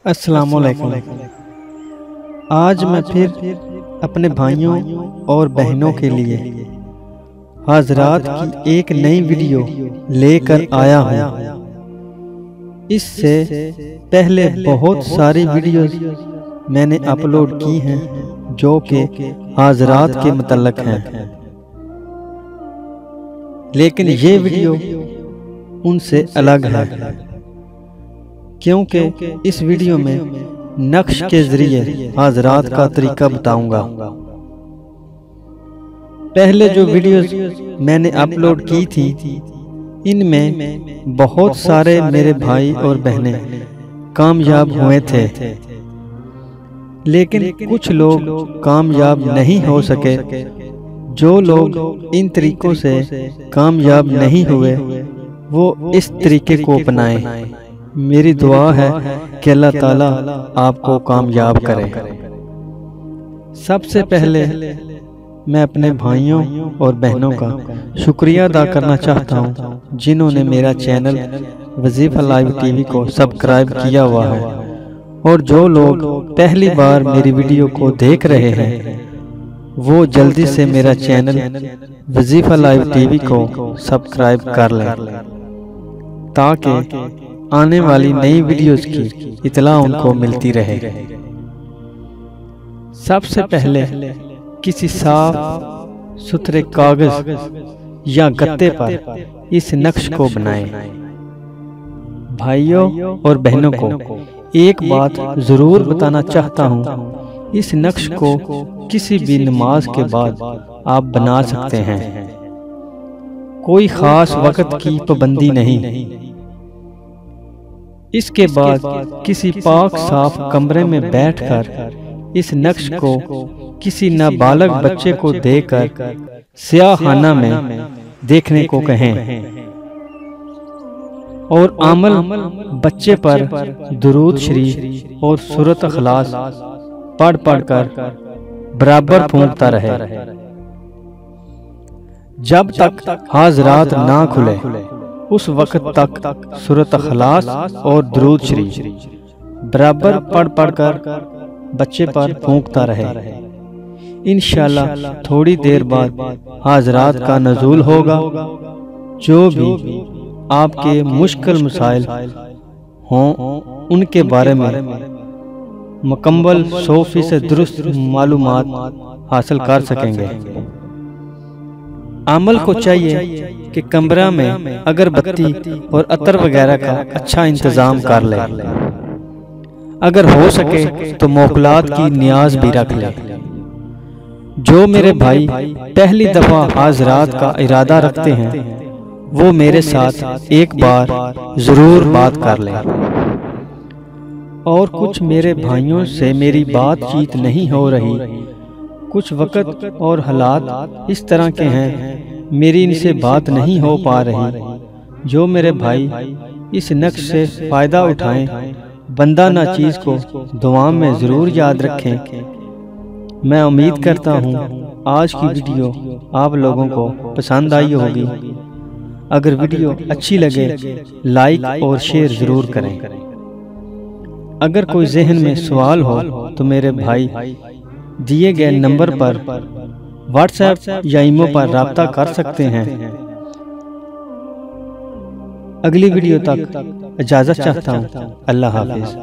अस्सलामुअलैकुम। आज मैं फिर अपने भाइयों और बहनों के लिए हज़रात की एक नई वीडियो लेकर आया हूँ। इससे पहले बहुत सारी वीडियोस मैंने अपलोड की हैं जो कि हज़रात के मुतल्लक हैं, लेकिन ये वीडियो उनसे अलग है क्योंकि इस वीडियो में नक्श के जरिए हज़रात का तरीका बताऊंगा। पहले जो वीडियोस मैंने अपलोड की थी इनमें बहुत सारे मेरे भाई और बहनें कामयाब हुए थे, लेकिन कुछ लोग कामयाब नहीं हो सके। जो लोग इन तरीकों से कामयाब नहीं हुए वो इस तरीके को अपनाएं। मेरी दुआ है कि अल्लाह ताला आपको कामयाब करे। सबसे पहले मैं अपने भाइयों और बहनों का शुक्रिया अदा करना चाहता हूं जिन्होंने मेरा चैनल वजीफा लाइव टीवी को सब्सक्राइब किया हुआ है, और जो लोग पहली बार मेरी वीडियो को देख रहे हैं वो जल्दी से मेरा चैनल वजीफा लाइव टीवी को सब्सक्राइब कर लें ताकि आने वाली नई वीडियोस की इतला उनको मिलती रहे। सबसे पहले किसी साफ सुथरे कागज या गत्ते पर इस नक्श को बनाएं। भाइयों और बहनों को एक बात जरूर बताना चाहता हूँ, इस नक्श को किसी भी नमाज के बाद आप बना सकते हैं। कोई खास वक्त की पाबंदी नहीं। इसके बाद किसी पाक साफ कमरे में बैठकर इस नक्श को किसी नाबालग बच्चे को देकर स्याहाना में देखने को कहें, और आमल बच्चे पर दुरूद शरीफ और सूरत अखलास पढ़ कर बराबर फूंकता रहे जब तक हाज़रात ना खुले। उस वक्त तक सूरत अखलास और दुरूद शरीफ बराबर पढ़ कर बच्चे पर फूंकता रहे। इंशाअल्लाह थोड़ी देर बाद हाज़रात का नज़ूल होगा। जो भी आपके मुश्किल मसाइल हों उनके बारे में मुकम्मल 100% दुरुस्त मालूमात हासिल कर सकेंगे। आमल को चाहिए कि कमरा में अगरबत्ती और अतर वगैरह का अच्छा इंतजाम कर ले। अगर हो सके तो मोकलात की नियाज भी रख ले। जो मेरे भाई पहली दफा हाज़रात का इरादा रखते हैं वो मेरे साथ एक बार जरूर बात कर ले। और कुछ मेरे भाइयों से मेरी बातचीत नहीं हो रही, कुछ वक्त और हालात इस तरह के हैं मेरी इनसे बात नहीं हो पा रही। जो मेरे भाई इस नक्श से फायदा उठाएं, बंदा ना चीज को दुआ में जरूर याद रखें। मैं उम्मीद करता हूँ आज की वीडियो आप लोगों को पसंद आई होगी। अगर वीडियो अच्छी लगे लाइक और शेयर जरूर करें। अगर कोई जहन में सवाल हो तो मेरे भाई दिए गए नंबर पर व्हाट्सएप या ईमो पर राब्ता कर सकते हैं। अगली वीडियो तक इजाजत चाहता हूँ। अल्लाह हाफिज।